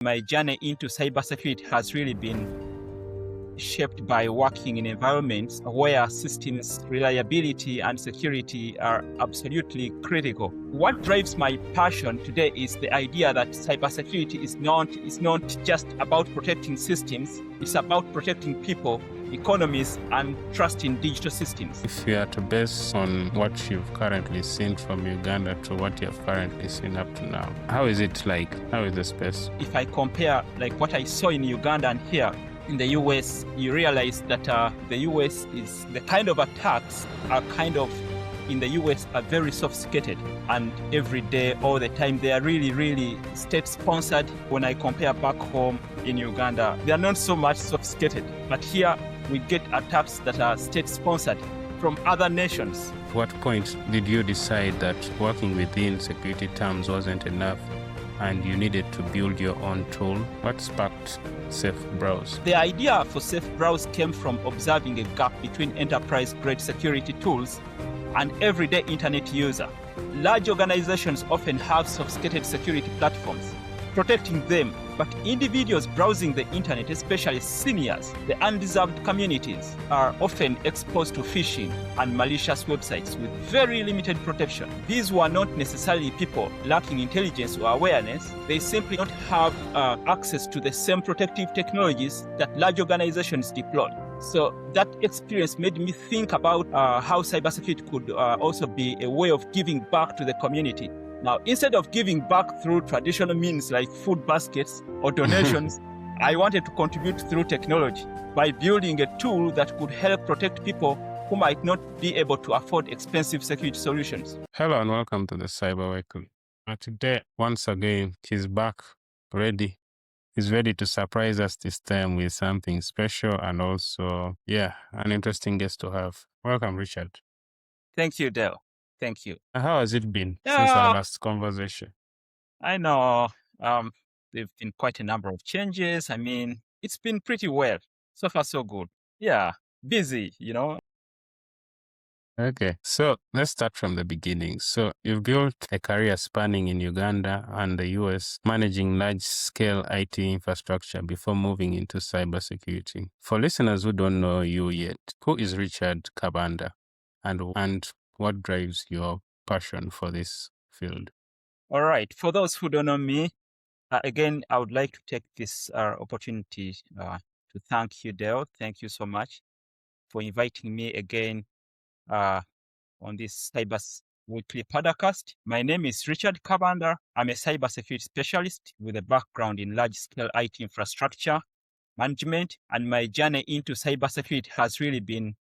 My journey into cybersecurity has really been shaped by working in environments where systems reliability and security are absolutely critical. What drives my passion today is the idea that cybersecurity is not just about protecting systems, it's about protecting people, economies, and trust in digital systems. If you are to base on what you've currently seen from Uganda to what you've currently seen up to now, how is it like? How is the space? If I compare like what I saw in Uganda and here in the US, you realize that the US is the kind of attacks are kind of in the US are very sophisticated, and every day, all the time, they are really state-sponsored. When I compare back home in Uganda, they are not so much sophisticated, but here we get attacks that are state-sponsored from other nations. At what point did you decide that working within security terms wasn't enough and you needed to build your own tool? What sparked Safe Browse? The idea for Safe Browse came from observing a gap between enterprise-grade security tools and everyday internet user. Large organizations often have sophisticated security platforms protecting them, but individuals browsing the internet, especially seniors, the undeserved communities, are often exposed to phishing and malicious websites with very limited protection. These were not necessarily people lacking intelligence or awareness. They simply don't have access to the same protective technologies that large organizations deploy. So that experience made me think about how cybersecurity could also be a way of giving back to the community. Now, instead of giving back through traditional means like food baskets or donations, I wanted to contribute through technology by building a tool that could help protect people who might not be able to afford expensive security solutions. Hello and welcome to the Cyber Weekly. Today, once again, he's back, ready. He's ready to surprise us this time with something special and also, an interesting guest to have. Welcome, Richard. Thank you, Dale. Thank you. How has it been since our last conversation? I know there've been quite a number of changes. I mean, it's been pretty well. So far, so good. Yeah, busy, Okay, so let's start from the beginning. So you've built a career spanning in Uganda and the US, managing large-scale IT infrastructure before moving into cybersecurity. For listeners who don't know you yet, who is Richard Kabanda, and what drives your passion for this field? All right. For those who don't know me, again, I would like to take this opportunity to thank you, Dale. Thank you so much for inviting me again on this Cyber Weekly podcast. My name is Richard Kabanda. I'm a cybersecurity specialist with a background in large-scale IT infrastructure management, and my journey into cybersecurity has really been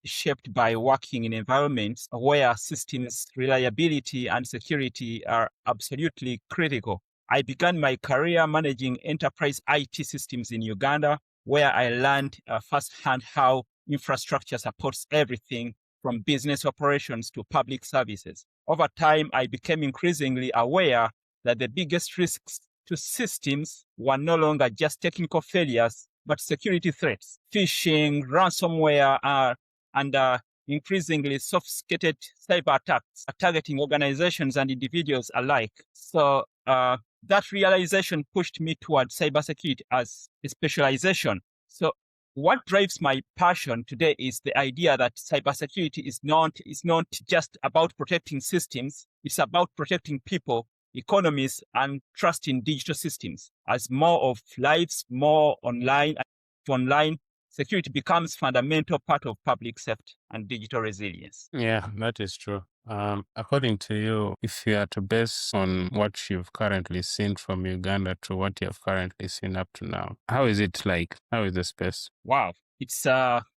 shaped by working in environments where systems reliability and security are absolutely critical. I began my career managing enterprise IT systems in Uganda, where I learned firsthand how infrastructure supports everything from business operations to public services. Over time, I became increasingly aware that the biggest risks to systems were no longer just technical failures, but security threats. Phishing, ransomware, and increasingly sophisticated cyber attacks are targeting organizations and individuals alike. So that realization pushed me towards cybersecurity as a specialization. So what drives my passion today is the idea that cybersecurity is not just about protecting systems, it's about protecting people, economies, and trust in digital systems. As more of lives, more online, security becomes fundamental part of public safety and digital resilience. Yeah, that is true. According to you, if you are to base on what you've currently seen from Uganda to what you've currently seen up to now, how is it like? How is the space? Wow. It's like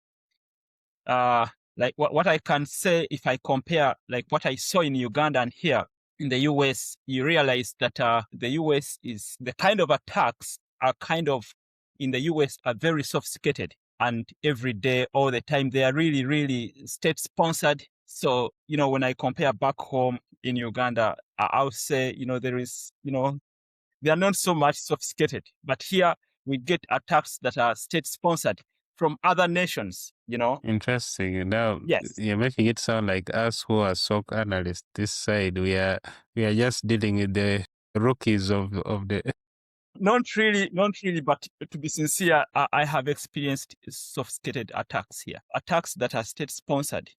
what I can say if I compare like what I saw in Uganda and here in the US, you realize that the US is the kind of attacks are kind of in the US are very sophisticated, and every day, all the time, they are really state-sponsored. So, when I compare back home in Uganda, I would say, there is, they are not so much sophisticated. But here, we get attacks that are state-sponsored from other nations, Interesting. Now, Yes. you're making it sound like us who are SOC analysts this side, we are just dealing with the rookies of the Not really, but to be sincere, I have experienced sophisticated attacks here. Attacks that are state-sponsored,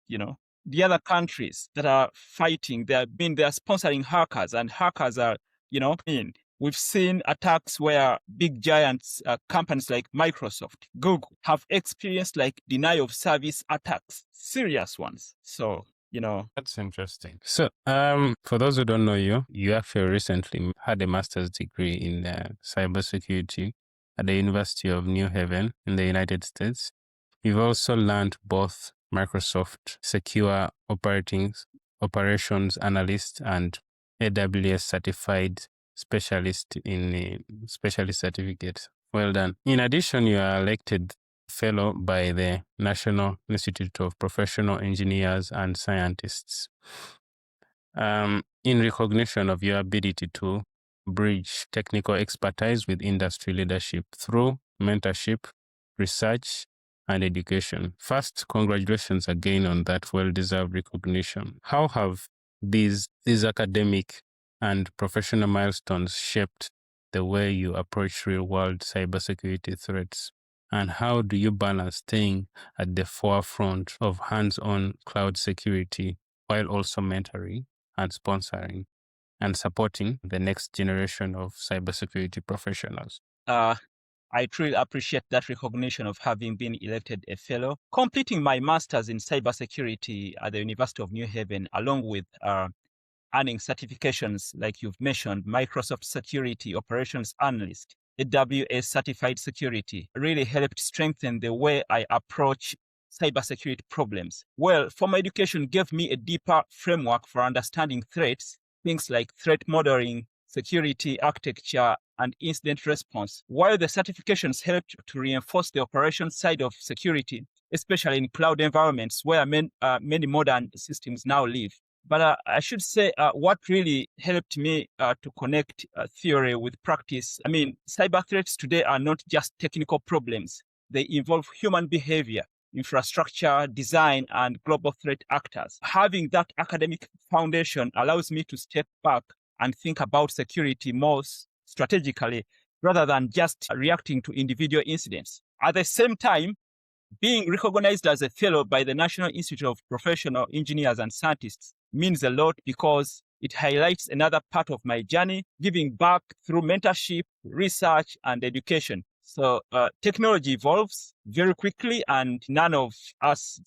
The other countries that are fighting, they're sponsoring hackers, and hackers are, in. We've seen attacks where big giants, companies like Microsoft, Google, have experienced like denial of service attacks, serious ones. So, That's interesting. So, for those who don't know you, you actually recently had a master's degree in cybersecurity at the University of New Haven in the United States. You've also learned both Microsoft Secure Operations Analyst and AWS Certified Specialist in Specialist Certificate. Well done. In addition, you are elected fellow by the National Institute of Professional Engineers and Scientists, in recognition of your ability to bridge technical expertise with industry leadership through mentorship, research, and education. First, congratulations again on that well-deserved recognition. How have these academic and professional milestones shaped the way you approach real-world cybersecurity threats? And how do you balance staying at the forefront of hands-on cloud security while also mentoring and sponsoring and supporting the next generation of cybersecurity professionals? I truly appreciate that recognition of having been elected a fellow. Completing my master's in cybersecurity at the University of New Haven, along with earning certifications like you've mentioned, Microsoft Security Operations Analyst, AWS Certified Security, really helped strengthen the way I approach cybersecurity problems. Well, formal education gave me a deeper framework for understanding threats, things like threat modeling, security architecture, and incident response, while the certifications helped to reinforce the operations side of security, especially in cloud environments where many modern systems now live. But I should say what really helped me to connect theory with practice. I mean, cyber threats today are not just technical problems. They involve human behavior, infrastructure, design, and global threat actors. Having that academic foundation allows me to step back and think about security more strategically rather than just reacting to individual incidents. At the same time, being recognized as a fellow by the National Institute of Professional Engineers and Scientists means a lot because it highlights another part of my journey, giving back through mentorship, research, and education. So technology evolves very quickly, and none of us,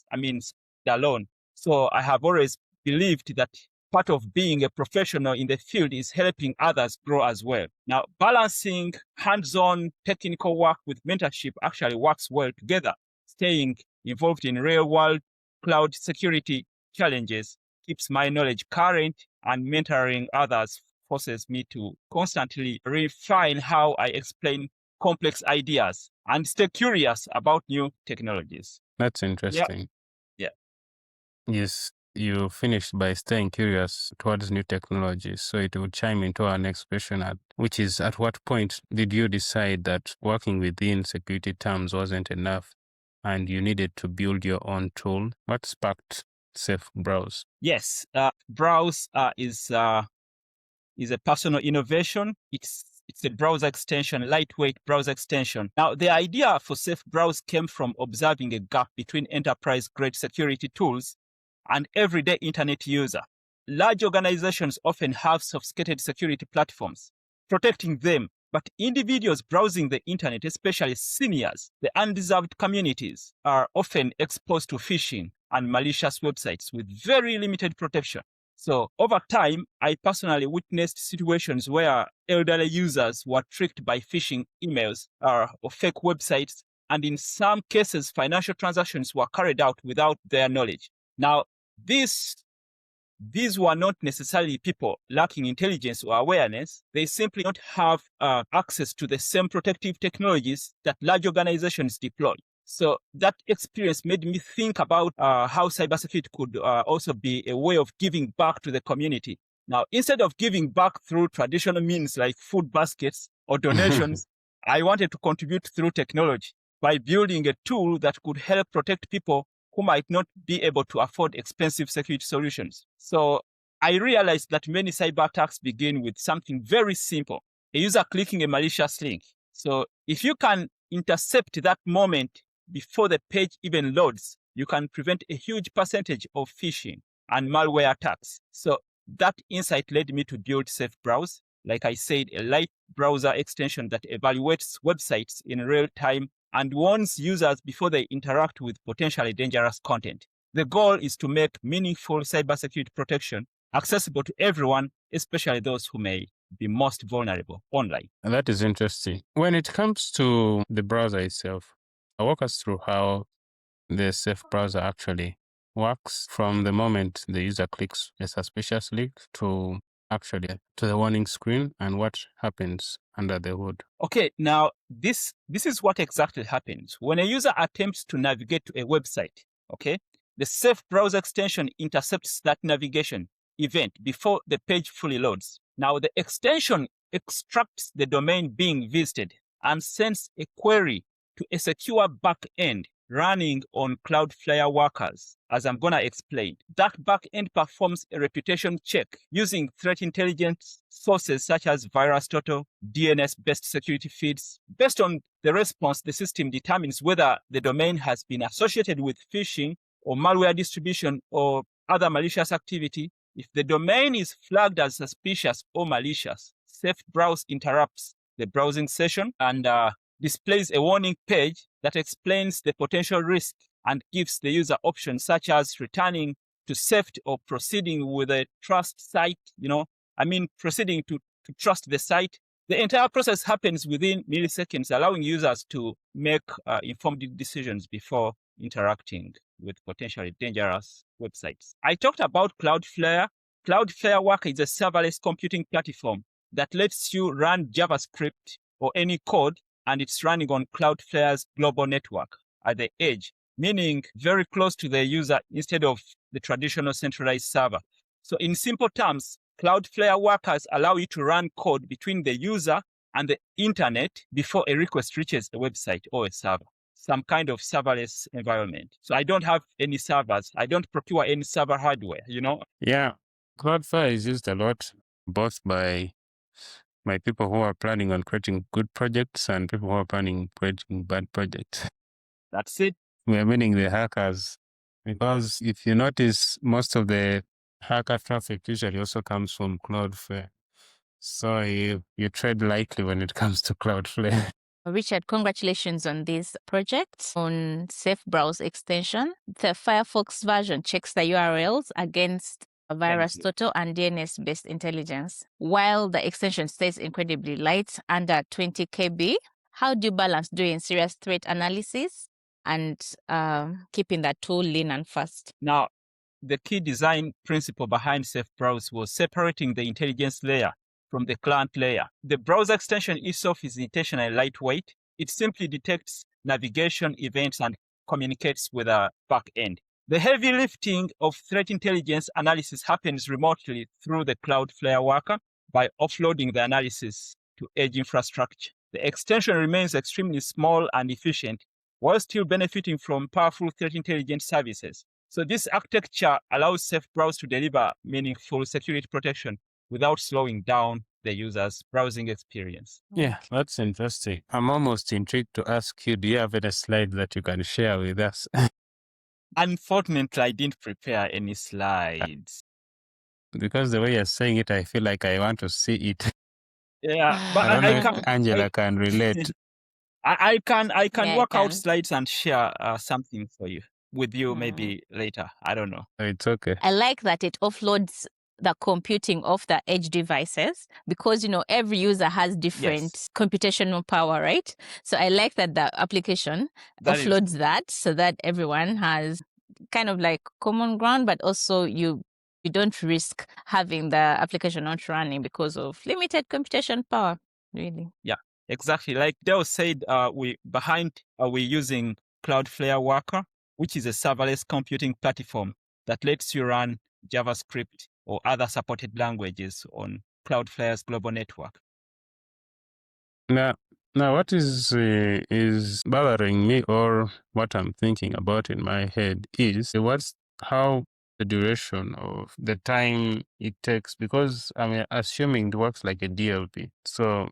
alone. So I have always believed that part of being a professional in the field is helping others grow as well. Now, balancing hands-on technical work with mentorship actually works well together. Staying involved in real-world cloud security challenges keeps my knowledge current, and mentoring others forces me to constantly refine how I explain complex ideas and stay curious about new technologies. That's interesting. Yeah. Yes, you finished by staying curious towards new technologies. So it would chime into our next question, which is, at what point did you decide that working within security terms wasn't enough and you needed to build your own tool? What sparked Safe Browse? Yes, Browse is a personal innovation. It's a browser extension, lightweight browser extension. Now, the idea for Safe Browse came from observing a gap between enterprise-grade security tools and everyday internet user. Large organizations often have sophisticated security platforms protecting them, but individuals browsing the internet, especially seniors, the undeserved communities, are often exposed to phishing and malicious websites with very limited protection. So over time, I personally witnessed situations where elderly users were tricked by phishing emails or fake websites, and in some cases, financial transactions were carried out without their knowledge. Now, these were not necessarily people lacking intelligence or awareness. They simply don't have access to the same protective technologies that large organizations deploy. So that experience made me think about how cybersecurity could also be a way of giving back to the community. Now, instead of giving back through traditional means like food baskets or donations, I wanted to contribute through technology by building a tool that could help protect people who might not be able to afford expensive security solutions. So I realized that many cyber attacks begin with something very simple. a user clicking a malicious link. So if you can intercept that moment before the page even loads, you can prevent a huge percentage of phishing and malware attacks. So that insight led me to build Safe Browse. Like I said, a light browser extension that evaluates websites in real time and warns users before they interact with potentially dangerous content. The goal is to make meaningful cybersecurity protection accessible to everyone, especially those who may be most vulnerable online. And that is interesting. When it comes to the browser itself, walk us through how the Safe Browser actually works from the moment the user clicks a suspicious link to actually to the warning screen and what happens under the hood. Okay, now this is what exactly happens. When a user attempts to navigate to a website, okay, the Safe Browser extension intercepts that navigation event before the page fully loads. Now the extension extracts the domain being visited and sends a query to a secure backend running on Cloudflare Workers, as I'm going to explain. That backend performs a reputation check using threat intelligence sources such as VirusTotal DNS-based security feeds. Based on the response, the system determines whether the domain has been associated with phishing or malware distribution or other malicious activity. If the domain is flagged as suspicious or malicious, Safe Browse interrupts the browsing session and displays a warning page that explains the potential risk and gives the user options such as returning to safety or proceeding with a trust site, proceeding to trust the site. The entire process happens within milliseconds, allowing users to make informed decisions before interacting with potentially dangerous websites. I talked about Cloudflare. Cloudflare Worker is a serverless computing platform that lets you run JavaScript or any code, and it's running on Cloudflare's global network at the edge, meaning very close to the user instead of the traditional centralized server. So in simple terms, Cloudflare Workers allow you to run code between the user and the internet before a request reaches a website or a server, some kind of serverless environment. So I don't have any servers. I don't procure any server hardware, Yeah, Cloudflare is used a lot, both by people who are planning on creating good projects and people who are planning on creating bad projects. That's it. We are meaning the hackers, because if you notice, most of the hacker traffic usually also comes from Cloudflare. So you tread lightly when it comes to Cloudflare. Richard, congratulations on this project on Safe Browse extension. The Firefox version checks the URLs against VirusTotal and DNS-based intelligence, while the extension stays incredibly light, under 20 KB. How do you balance doing serious threat analysis and keeping that tool lean and fast? Now, the key design principle behind Safe Browse was separating the intelligence layer from the client layer. The browser extension itself is intentionally lightweight. It simply detects navigation events and communicates with a backend. The heavy lifting of threat intelligence analysis happens remotely through the Cloudflare Worker by offloading the analysis to edge infrastructure. The extension remains extremely small and efficient while still benefiting from powerful threat intelligence services. So this architecture allows Safe Browse to deliver meaningful security protection without slowing down the user's browsing experience. Yeah, that's interesting. I'm almost intrigued to ask you, do you have any slides that you can share with us? Unfortunately, I didn't prepare any slides. Because the way you're saying it, I feel like I want to see it. Yeah, but I don't know can, if Angela can relate. I can Yeah, work I out can. slides and share something for you with you maybe later. I don't know. It's okay. I like that it offloads the computing of the edge devices because, every user has different computational power, right? So I like that the application offloads that so that everyone has kind of like common ground, but also you don't risk having the application not running because of limited computation power, really. Yeah, exactly. Like Dell said, we're using Cloudflare Worker, which is a serverless computing platform that lets you run JavaScript or other supported languages on Cloudflare's global network. Now what is bothering me, or what I'm thinking about in my head, is how the duration of the time it takes? Because I'm assuming it works like a DLP. So,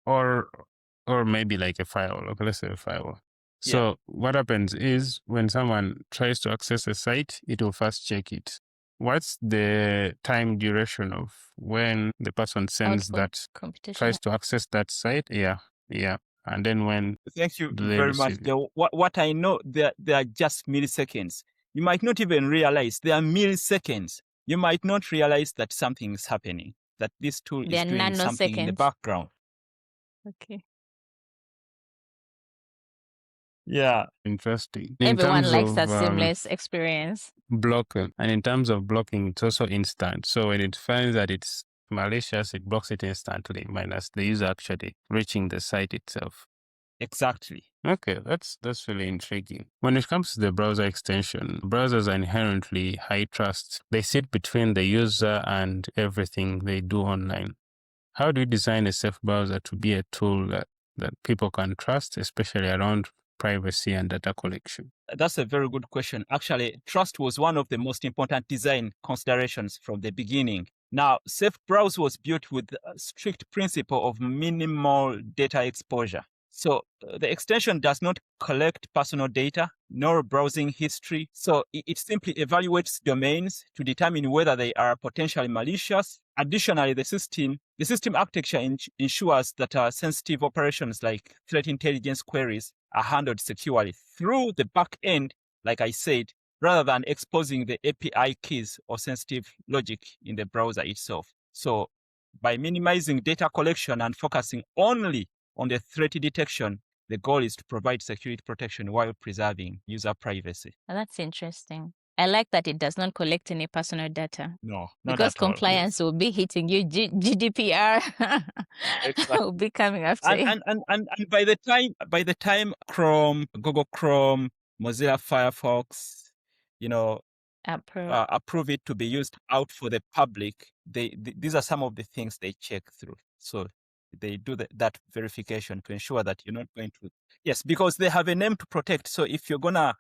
or maybe like a firewall. Okay, let's say a firewall. So what happens is when someone tries to access a site, it will first check it. What's the time duration of when the person sends that, tries to access that site? Yeah. And then when Thank you do they very much. receive it? What I know, they are just milliseconds. You might not even realize they are milliseconds. You might not realize that something is happening, that this tool is doing something in the background. Okay. Yeah. Interesting. Everyone likes that seamless experience. Blocking. And in terms of blocking, it's also instant. So when it finds that it's malicious, it blocks it instantly, minus the user actually reaching the site itself. Exactly. Okay, that's really intriguing. When it comes to the browser extension, browsers are inherently high trust. They sit between the user and everything they do online. How do you design a safe browser to be a tool that people can trust, especially around privacy and data collection? That's a very good question. Actually, trust was one of the most important design considerations from the beginning. Now, Safe Browse was built with a strict principle of minimal data exposure. So the extension does not collect personal data, nor browsing history. So it simply evaluates domains to determine whether they are potentially malicious. Additionally, the system architecture ensures that sensitive operations like threat intelligence queries are handled securely through the back end, like I said, rather than exposing the API keys or sensitive logic in the browser itself. So by minimizing data collection and focusing only on the threat detection, the goal is to provide security protection while preserving user privacy. Well, that's interesting. I like that it does not collect any personal data. No, not because at all. Compliance will be hitting you. GDPR will be coming after you. And by the time Chrome, Google Chrome, Mozilla Firefox, approve it to be used out for the public, these are some of the things they check through. So they do that verification to ensure that you're not going to. Yes, because they have a name to protect. So if you're gonna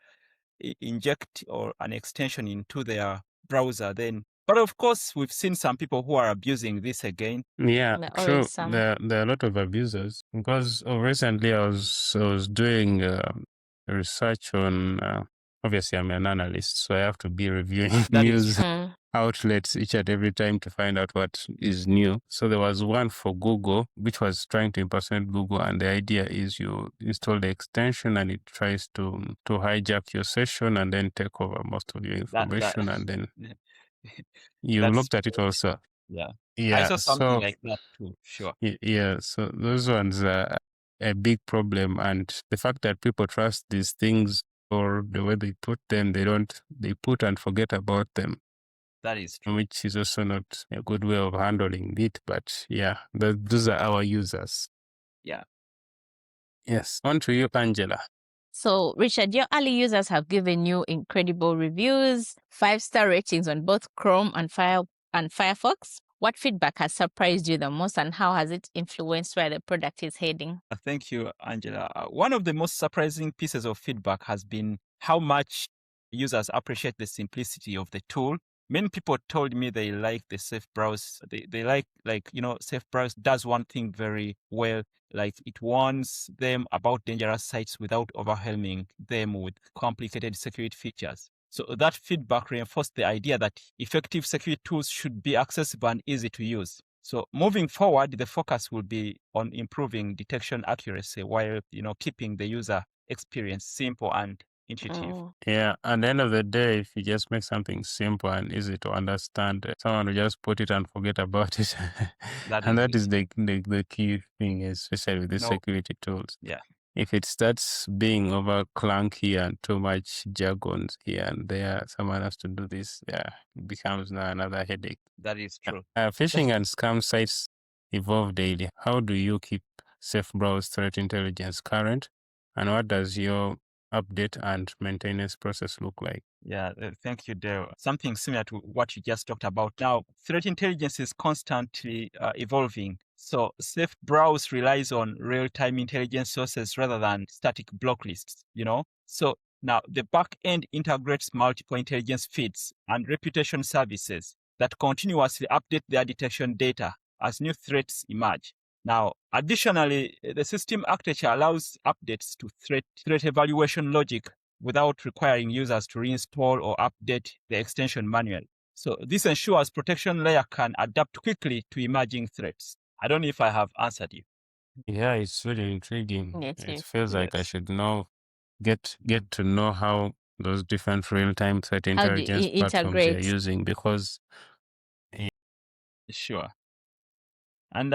inject or an extension into their browser, then. But of course, we've seen some people who are abusing this again. Yeah, true. There are a lot of abusers. Because recently I was doing research on. Obviously, I'm an analyst, so I have to be reviewing news outlets each and every time to find out what is new. So there was one for Google, which was trying to impersonate Google, and the idea is you install the extension and it tries to hijack your session and then take over most of your information, and then you looked at it also. Yeah, I saw something like that too. Sure. Yeah, so those ones are a big problem, and the fact that people trust these things or the way they put them, they put and forget about them. That is true. Which is also not a good way of handling it, but yeah, those are our users. Yeah. Yes. On to you, Angela. So, Richard, your early users have given you incredible reviews, 5-star ratings on both Chrome and Firefox. What feedback has surprised you the most, and how has it influenced where the product is heading? Thank you, Angela. One of the most surprising pieces of feedback has been how much users appreciate the simplicity of the tool. Many people told me they like the Safe Browse. They like, Safe Browse does one thing very well, like it warns them about dangerous sites without overwhelming them with complicated security features. So that feedback reinforced the idea that effective security tools should be accessible and easy to use. So moving forward, the focus will be on improving detection accuracy while, keeping the user experience simple and intuitive. Yeah, at the end of the day, if you just make something simple and easy to understand, someone will just put it and forget about it. That is the key thing, especially with the security tools. Yeah. If it starts being over clunky and too much jargons here and there, someone has to do this. Yeah, it becomes now another headache. That is true. Phishing and scam sites evolve daily. How do you keep Safe Browse threat intelligence current? And what does your update and maintenance process look like? Yeah, thank you, Dale. Something similar to what you just talked about. Now, threat intelligence is constantly evolving. So Safe Browse relies on real-time intelligence sources rather than static block lists, So Now, the back end integrates multiple intelligence feeds and reputation services that continuously update their detection data as new threats emerge. Now, additionally, the system architecture allows updates to threat evaluation logic without requiring users to reinstall or update the extension manually. So this ensures protection layer can adapt quickly to emerging threats. I don't know if I have answered you. Yeah, it's really intriguing. Yes, It yes. feels like I should know, get to know how those different real-time threat How do intelligence you platforms you're integrate? using, because Sure. And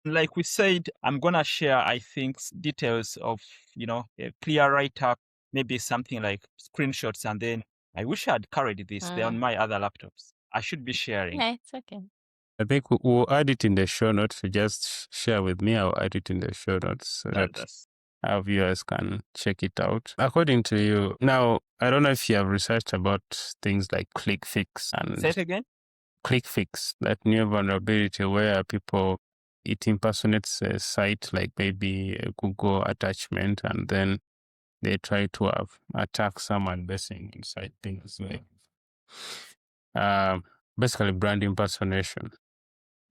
like we said, I'm gonna share, I think, details of a clear write-up, maybe something like screenshots, and then I wish I had carried this. They're on my other laptops. I should be sharing. Yeah, it's okay. I think we'll add it in the show notes. You just share with me. I'll add it in the show notes so that our viewers can check it out. According to you, now, I don't know if you have researched about things like ClickFix and Say it again. ClickFix, that new vulnerability where it impersonates a site like maybe a Google attachment, and then they try to attack someone basing inside things like basically brand impersonation.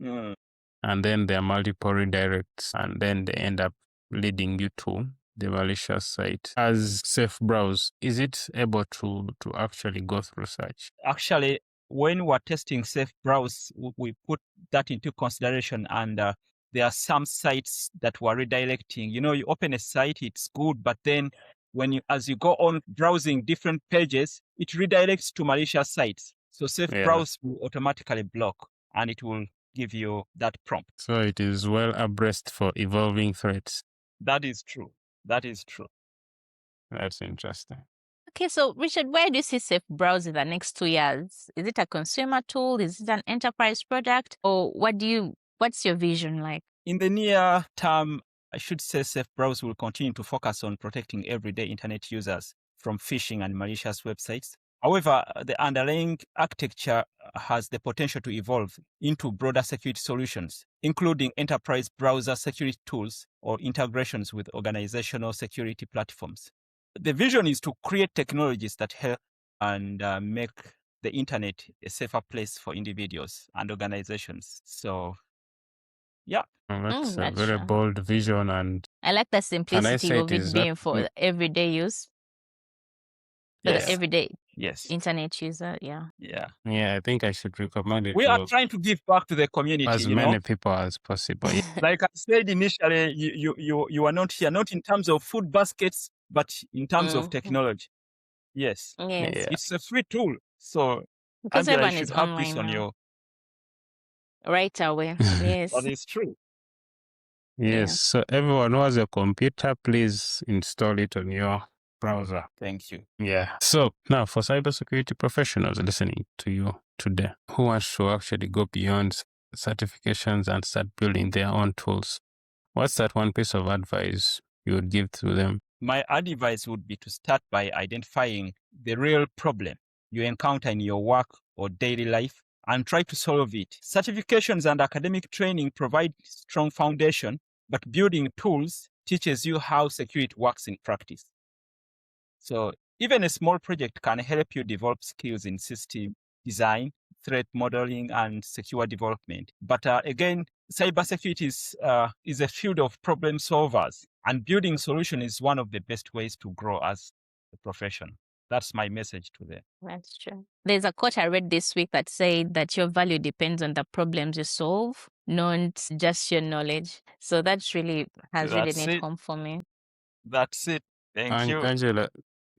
And then there are multiple redirects, and then they end up leading you to the malicious site. As Safe Browse, is it able to actually go through such? Actually, when we're testing Safe Browse, we put that into consideration, and there are some sites that were redirecting. You open a site, it's good, but then as you go on browsing different pages, it redirects to malicious sites. So Safe Browse will automatically block, and it will give you that prompt. So it is well abreast for evolving threats. That is true. That is true. That's interesting. Okay, so Richard, where do you see Safe Browse in the next 2 years? Is it a consumer tool? Is it an enterprise product? Or what's your vision like? In the near term, I should say Safe Browse will continue to focus on protecting everyday internet users from phishing and malicious websites. However, the underlying architecture has the potential to evolve into broader security solutions, including enterprise browser security tools or integrations with organizational security platforms. The vision is to create technologies that help and make the internet a safer place for individuals and organizations. So, yeah. That's a that's very true. bold vision, and I like the simplicity of it being for everyday use. For the everyday internet user, yeah. Yeah. Yeah, I think I should recommend it. We are trying to give back to the community, as many people as possible. Like I said initially, you are not here, not in terms of food baskets, but in terms of technology. Yes. It's a free tool. So because Angela, everyone you is should have online this on now. your Right away. Yes. That is true. Yes. So everyone who has a computer, please install it on your browser. Thank you. Yeah. So now for cybersecurity professionals listening to you today, who wants to actually go beyond certifications and start building their own tools, what's that one piece of advice you would give to them? My advice would be to start by identifying the real problem you encounter in your work or daily life and try to solve it. Certifications and academic training provide strong foundation, but building tools teaches you how security works in practice. So even a small project can help you develop skills in system design, threat modeling, and secure development. But again, cybersecurity is a field of problem solvers, and building solution is one of the best ways to grow as a profession. That's my message to them. That's true. There's a quote I read this week that said that your value depends on the problems you solve, not just your knowledge. So that's really really hit home for me. That's it. Thank you. Angela,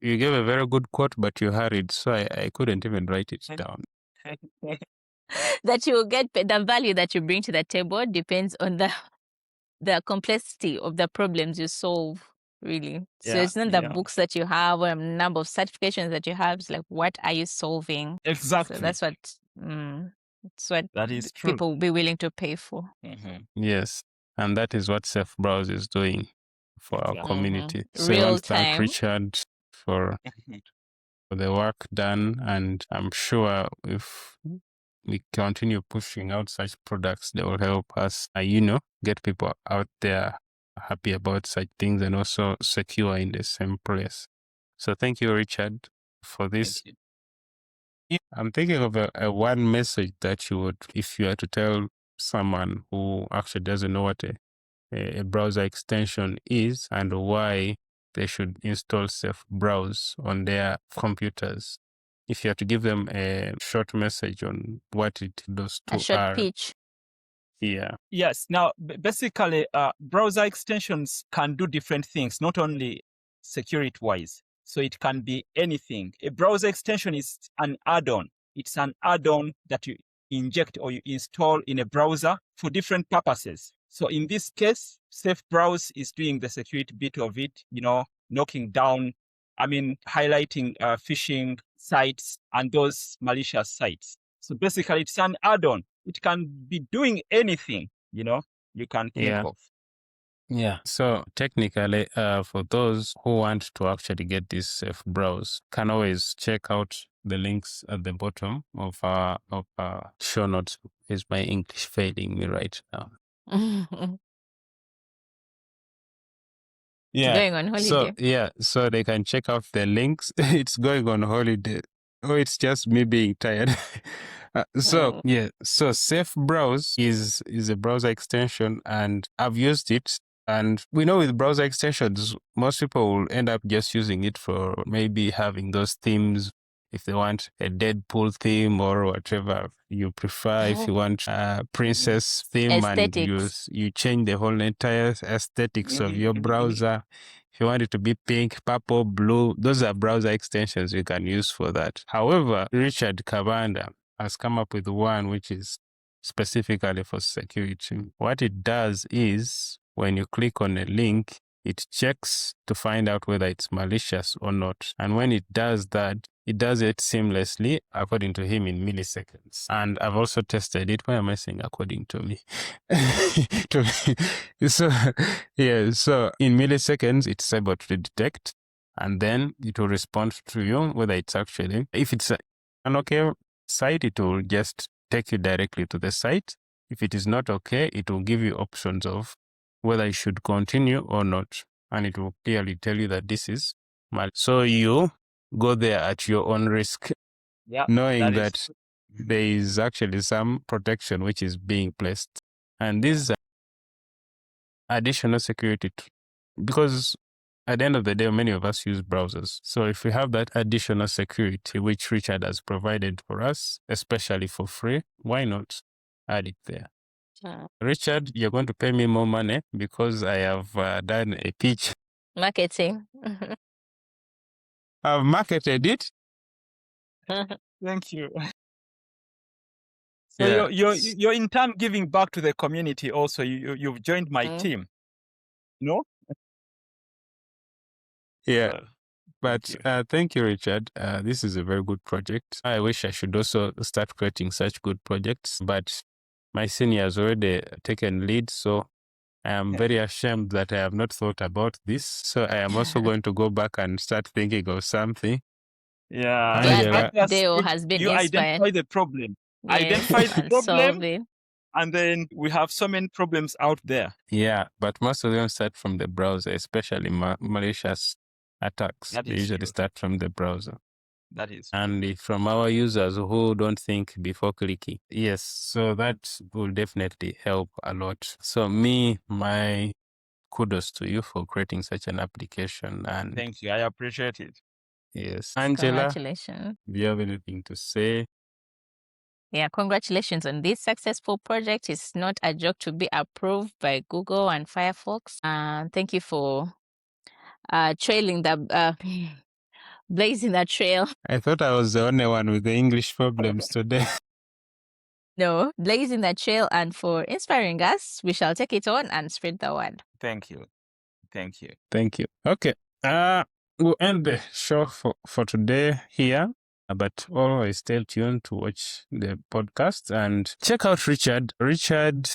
you gave a very good quote, but you hurried, so I couldn't even write it down. That you will get the value that you bring to the table depends on the complexity of the problems you solve, really. So it's not the books that you have or number of certifications that you have. It's like, what are you solving? Exactly. So that's what that is true. People will be willing to pay for. Yes. And that is what Safe Browse is doing for our community. So Real I want to thank time. Richard for the work done, and I'm sure if we continue pushing out such products, they will help us, get people out there happy about such things and also secure in the same place. So thank you, Richard, for this. I'm thinking of a one message that you would, if you were to tell someone who actually doesn't know what a browser extension is and why they should install Safe Browse on their computers. If you have to give them a short message on what those two A short are. pitch. Yeah. Yes. Now, basically, browser extensions can do different things, not only security-wise. So it can be anything. A browser extension is an add-on. It's an add-on that you inject or you install in a browser for different purposes. So in this case, Safe Browse is doing the security bit of it, knocking down, highlighting phishing sites and those malicious sites. So basically, it's an add-on. It can be doing anything, you can think of. Yeah. So technically, for those who want to actually get this Safe Browse, can always check out the links at the bottom of our show notes. Is my English failing me right now? Yeah. Going on holiday. So they can check out the links. It's going on holiday. Oh, it's just me being tired. So Safe Browse is a browser extension, and I've used it. And we know with browser extensions, most people will end up just using it for maybe having those themes. If they want a Deadpool theme or whatever you prefer, if you want a princess theme Aesthetics. and you change the whole entire aesthetics of your browser. If you want it to be pink, purple, blue, those are browser extensions you can use for that. However, Richard Kabanda has come up with one which is specifically for security. What it does is when you click on a link, it checks to find out whether it's malicious or not. And when it does that, it does it seamlessly, according to him, in milliseconds. And I've also tested it. Why am I saying according to me? So in milliseconds, it's able to detect, and then it will respond to you whether it's actually, if it's an okay site, it will just take you directly to the site. If it is not okay, it will give you options of whether you should continue or not. And it will clearly tell you that this is mal. So you go there at your own risk, knowing that there is actually some protection which is being placed. And this is additional security because at the end of the day, many of us use browsers. So if we have that additional security, which Richard has provided for us, especially for free, why not add it there? Richard, you're going to pay me more money because I have done a pitch. Marketing. I've marketed it. Thank you. So you're in turn giving back to the community also. You've joined my team, no? Yeah. But thank you, Richard. This is a very good project. I wish I should also start creating such good projects, but my senior has already taken lead, so I am very ashamed that I have not thought about this. So I am also going to go back and start thinking of something. Yeah. Angela, Deo has been you inspired. Identify the problem. Identify the problem, and then we have so many problems out there. Yeah, but most of them start from the browser, especially malicious attacks. They usually start from the browser. That is true. And from our users who don't think before clicking. Yes, so that will definitely help a lot. So my kudos to you for creating such an application. And thank you. I appreciate it. Yes. Angela, congratulations. Do you have anything to say? Yeah, congratulations on this successful project. It's not a joke to be approved by Google and Firefox. Thank you for trailing the blazing that trail. I thought I was the only one with the English problems today. No, blazing that trail and for inspiring us. We shall take it on and spread the word. Thank you. Thank you. Thank you. Okay. We'll end the show for today here. But always stay tuned to watch the podcast and check out Richard. Richard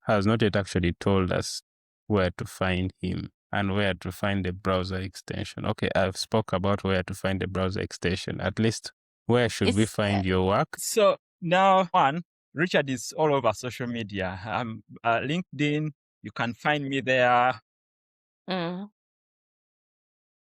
has not yet actually told us where to find him and where to find the browser extension. Okay, I've spoke about where to find the browser extension. At least, where should we find your work? So now, Richard is all over social media. LinkedIn, you can find me there.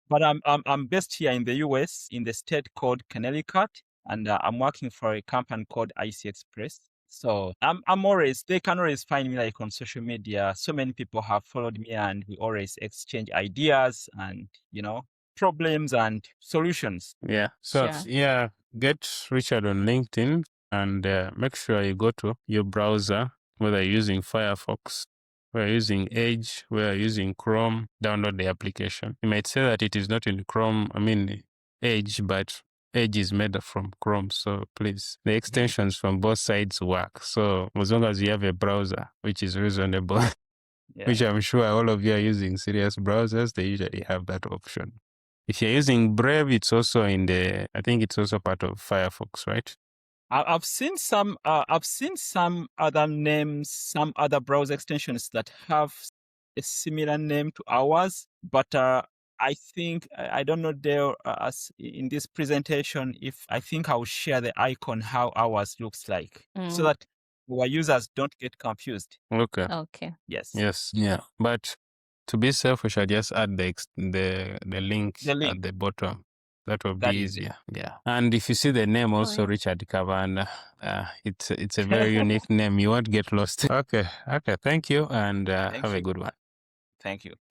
But I'm based here in the US, in the state called Connecticut, and I'm working for a company called IC Express. So I'm always, they can always find me like on social media. So many people have followed me, and we always exchange ideas and, you know, problems and solutions. Yeah. So Sure. yeah, get Richard on LinkedIn and make sure you go to your browser, whether you're using Firefox, whether you're using Edge, whether you're using Chrome, download the application. You might say that it is not in Chrome, Edge, but Edge is made from Chrome. So please, the extensions from both sides work. So as long as you have a browser, which is reasonable, which I'm sure all of you are using serious browsers, they usually have that option. If you're using Brave, it's also I think it's also part of Firefox, right? I've seen some other names, some other browser extensions that have a similar name to ours, but I think I don't know there as in this presentation if I think I'll share the icon how ours looks like so that our users don't get confused. Okay. Okay. Yes. Yes. Yeah. But to be safe, we should just add the link at the bottom. That will be easier. Yeah. And if you see the name also, Richard Kabanda, it's a very unique name. You won't get lost. Okay. Thank you, and have a good one. Thank you.